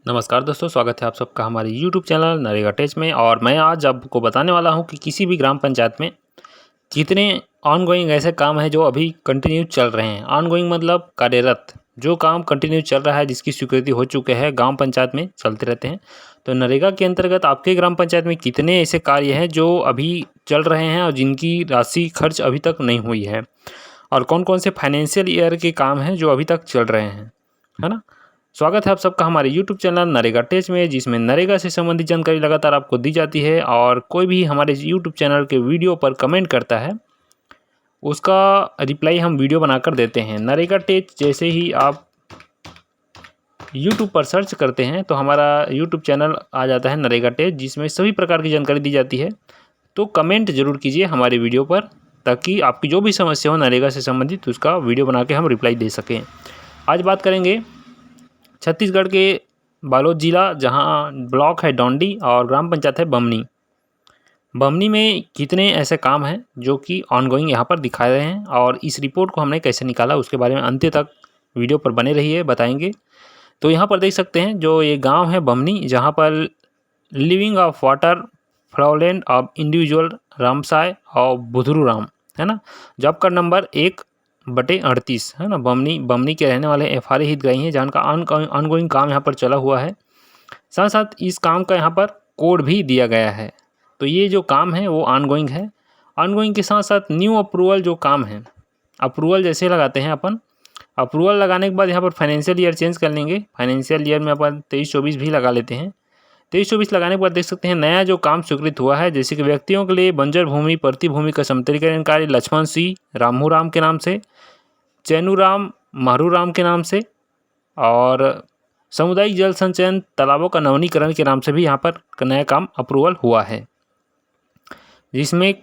नमस्कार दोस्तों, स्वागत है आप सबका हमारे YouTube चैनल नरेगा टेच में। और मैं आज आपको बताने वाला हूं कि किसी भी ग्राम पंचायत में कितने ऑनगोइंग ऐसे काम हैं जो अभी कंटिन्यू चल रहे हैं। ऑनगोइंग मतलब कार्यरत, जो काम कंटिन्यू चल रहा है, जिसकी स्वीकृति हो चुके हैं, ग्राम पंचायत में चलते रहते हैं। तो नरेगा के अंतर्गत आपके ग्राम पंचायत में कितने ऐसे कार्य हैं जो अभी चल रहे हैं और जिनकी राशि खर्च अभी तक नहीं हुई है, और कौन कौन से फाइनेंशियल ईयर के काम हैं जो अभी तक चल रहे हैं, है ना। स्वागत है आप सबका हमारे YouTube चैनल नरेगा टेच में, जिसमें नरेगा से संबंधित जानकारी लगातार आपको दी जाती है। और कोई भी हमारे YouTube चैनल के वीडियो पर कमेंट करता है, उसका रिप्लाई हम वीडियो बनाकर देते हैं। नरेगा टेच जैसे ही आप YouTube पर सर्च करते हैं तो हमारा YouTube चैनल आ जाता है नरेगा टेच, जिसमें सभी प्रकार की जानकारी दी जाती है। तो कमेंट ज़रूर कीजिए हमारे वीडियो पर, ताकि आपकी जो भी समस्या हो नरेगा से संबंधित, उसका वीडियो बना के हम रिप्लाई दे सकें। आज बात करेंगे छत्तीसगढ़ के बालोद जिला, जहां ब्लॉक है डोंडी और ग्राम पंचायत है बमनी। बमनी में कितने ऐसे काम हैं जो कि ऑनगोइंग यहाँ पर दिखाए रहे हैं, और इस रिपोर्ट को हमने कैसे निकाला उसके बारे में अंत तक वीडियो पर बने रहिए, बताएंगे। तो यहाँ पर देख सकते हैं जो ये गांव है बमनी, जहाँ पर लिविंग ऑफ वाटर फ्लॉलैंड ऑफ इंडिविजुअल रामसाय और बुधरू राम, है ना। जॉब कार्ड नंबर 1/38, है ना। बमनी के रहने वाले FRA हितग्राही हैं, जिनका ऑनगोइंग काम यहाँ पर चला हुआ है। साथ साथ इस काम का यहाँ पर कोड भी दिया गया है। तो ये जो काम है वो ऑनगोइंग है। ऑनगोइंग के साथ साथ न्यू अप्रूवल जो काम है, अप्रूवल जैसे लगाते हैं अपन, अप्रूवल लगाने के बाद यहाँ पर फाइनेंशियल ईयर चेंज कर लेंगे। फाइनेंशियल ईयर में अपन 23-24 भी लगा लेते हैं। 23-24 लगाने के बाद देख सकते हैं नया जो काम स्वीकृत हुआ है, जैसे कि व्यक्तियों के लिए बंजर भूमि प्रति भूमि का समतलीकरण कार्य लक्ष्मण सिंह रामू राम के नाम से, चैनू राम मारू राम के नाम से, और सामुदायिक जल संचयन तालाबों का नवीनीकरण के नाम से भी यहाँ पर नया काम अप्रूवल हुआ है, जिसमें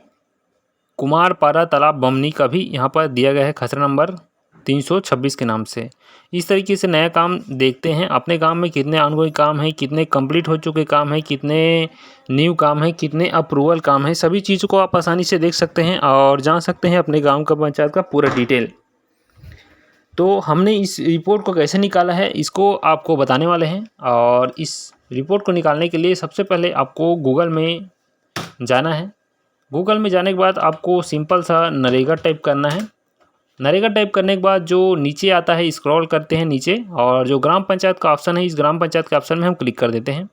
कुमारपारा तालाब बमनी का भी यहाँ पर दिया गया है खसरा नंबर 326 के नाम से। इस तरीके से नया काम देखते हैं अपने गांव में कितने ऑनगोइंग काम हैं, कितने कंप्लीट हो चुके काम हैं, कितने न्यू काम हैं, कितने अप्रूवल काम हैं। सभी चीज़ों को आप आसानी से देख सकते हैं और जान सकते हैं अपने गांव का पंचायत का पूरा डिटेल। तो हमने इस रिपोर्ट को कैसे निकाला है, इसको आपको बताने वाले हैं। और इस रिपोर्ट को निकालने के लिए सबसे पहले आपको गूगल में जाना है। गूगल में जाने के बाद आपको सिंपल सा नरेगा टाइप करना है। नरेगा टाइप करने के बाद जो नीचे आता है, स्क्रॉल करते हैं नीचे, और जो ग्राम पंचायत का ऑप्शन है, इस ग्राम पंचायत के ऑप्शन में हम क्लिक कर देते हैं।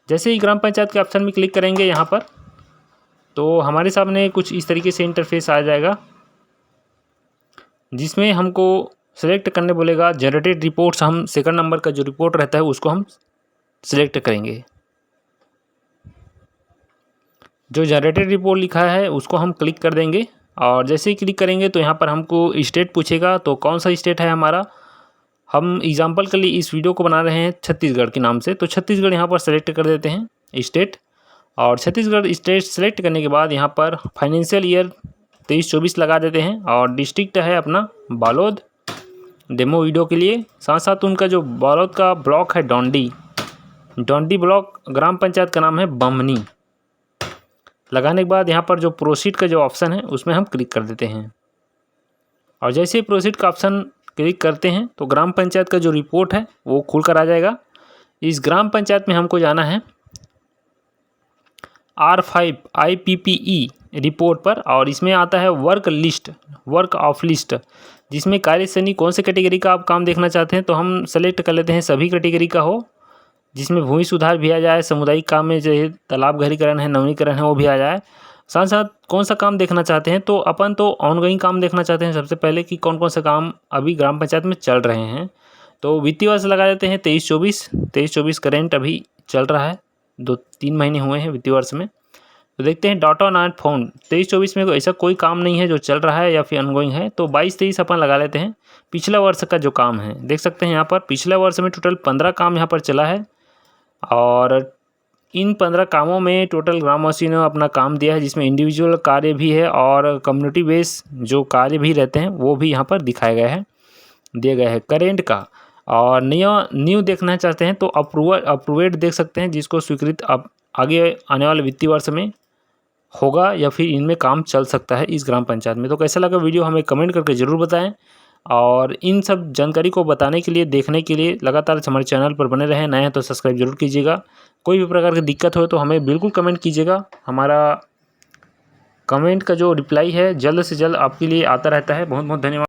जैसे ही ग्राम पंचायत के ऑप्शन में क्लिक करेंगे यहाँ पर, तो हमारे सामने कुछ इस तरीके से इंटरफेस आ जाएगा, जिसमें हमको सेलेक्ट करने बोलेगा जनरेटेड रिपोर्ट्स। हम सेकंड नंबर का जो रिपोर्ट रहता है उसको हम सिलेक्ट करेंगे। जो जनरेटेड रिपोर्ट लिखा है उसको हम क्लिक कर देंगे, और जैसे ही क्लिक करेंगे तो यहाँ पर हमको स्टेट पूछेगा। तो कौन सा स्टेट है हमारा, हम एग्जांपल के लिए इस वीडियो को बना रहे हैं छत्तीसगढ़ के नाम से, तो छत्तीसगढ़ यहाँ पर सेलेक्ट कर देते हैं स्टेट। और छत्तीसगढ़ स्टेट सेलेक्ट करने के बाद यहाँ पर फाइनेंशियल ईयर 23-24 लगा देते हैं, और डिस्ट्रिक्ट है अपना बालोद, डेमो वीडियो के लिए। साथ साथ उनका जो बालोद का ब्लॉक है डोंडी ब्लॉक, ग्राम पंचायत का नाम है बमनी। लगाने के बाद यहाँ पर जो प्रोसीड का जो ऑप्शन है उसमें हम क्लिक कर देते हैं, और जैसे ही प्रोसीड का ऑप्शन क्लिक करते हैं तो ग्राम पंचायत का जो रिपोर्ट है वो खुल कर आ जाएगा। इस ग्राम पंचायत में हमको जाना है R5 IPPE रिपोर्ट पर, और इसमें आता है वर्क ऑफ लिस्ट, जिसमें कार्य श्रेणी कौन से कैटेगरी का आप काम देखना चाहते हैं। तो हम सेलेक्ट कर लेते हैं सभी कैटेगरी का हो, जिसमें भूमि सुधार भी आ जाए, सामुदायिक काम में जो तालाब गहरीकरण है, नवीनीकरण है, वो भी आ जाए। साथ साथ कौन सा काम देखना चाहते हैं, तो अपन तो ऑनगोइंग काम देखना चाहते हैं सबसे पहले, कि कौन कौन से काम अभी ग्राम पंचायत में चल रहे हैं। तो वित्तीय वर्ष लगा देते हैं 23-24 करेंट अभी चल रहा है, 2-3 महीने हुए हैं वित्तीय वर्ष में। तो देखते हैं डाटा नॉट फाउंड, 23-24 में ऐसा कोई काम नहीं है जो चल रहा है या फिर ऑनगोइंग है। तो 22-23 अपन लगा लेते हैं। पिछला वर्ष का जो काम है देख सकते हैं यहाँ पर, पिछले वर्ष में टोटल 15 काम यहाँ पर चला है, और इन 15 कामों में टोटल ग्रामवासी ने अपना काम दिया है, जिसमें इंडिविजुअल कार्य भी है और कम्युनिटी बेस जो कार्य भी रहते हैं वो भी यहाँ पर दिखाए गए हैं, दिए गए हैं करेंट का। और न्यू देखना चाहते हैं तो अप्रूवेड देख सकते हैं, जिसको स्वीकृत अब आगे आने वाले वित्तीय वर्ष में होगा या फिर इनमें काम चल सकता है इस ग्राम पंचायत में। तो कैसा लगा वीडियो हमें कमेंट करके ज़रूर बताएं। और इन सब जानकारी को बताने के लिए, देखने के लिए लगातार हमारे चैनल पर बने रहें। नए हैं तो सब्सक्राइब जरूर कीजिएगा। कोई भी प्रकार की दिक्कत हो तो हमें बिल्कुल कमेंट कीजिएगा। हमारा कमेंट का जो रिप्लाई है जल्द से जल्द आपके लिए आता रहता है। बहुत बहुत धन्यवाद।